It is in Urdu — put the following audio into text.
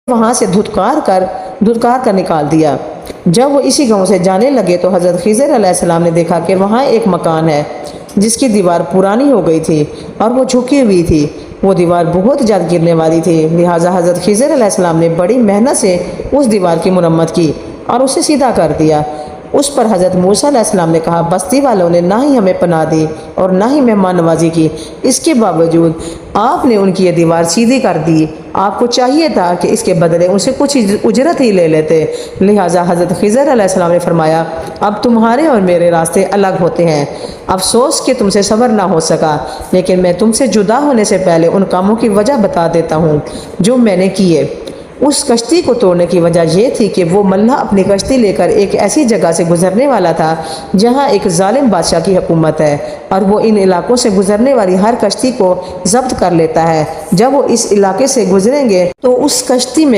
وہاں سے دھتکار کر نکال دیا۔ جب وہ اسی گاؤں سے جانے لگے تو حضرت خضر علیہ السلام نے دیکھا کہ وہاں ایک مکان ہے جس کی دیوار پرانی ہو گئی تھی اور وہ جھکی ہوئی تھی۔ وہ دیوار بہت جلد گرنے والی تھی، لہٰذا حضرت خضر علیہ السلام نے بڑی محنت سے اس دیوار کی مرمت کی اور اسے سیدھا کر دیا۔ اس پر حضرت موسیٰ علیہ السلام نے کہا، بستی والوں نے نہ ہی ہمیں پناہ دی اور نہ ہی مہمان نوازی کی، اس کے باوجود آپ نے ان کی یہ دیوار سیدھی کر دی۔ آپ کو چاہیے تھا کہ اس کے بدلے ان سے کچھ اجرت ہی لے لیتے۔ لہٰذا حضرت خضر علیہ السلام نے فرمایا، اب تمہارے اور میرے راستے الگ ہوتے ہیں۔ افسوس کہ تم سے صبر نہ ہو سکا، لیکن میں تم سے جدا ہونے سے پہلے ان کاموں کی وجہ بتا دیتا ہوں جو میں نے کیے۔ اس کشتی کو توڑنے کی وجہ یہ تھی کہ وہ ملح اپنی کشتی لے کر ایک ایسی جگہ سے گزرنے والا تھا جہاں ایک ظالم بادشاہ کی حکومت ہے، اور وہ ان علاقوں سے گزرنے والی ہر کشتی کو ضبط کر لیتا ہے۔ جب وہ اس علاقے سے گزریں گے تو اس کشتی میں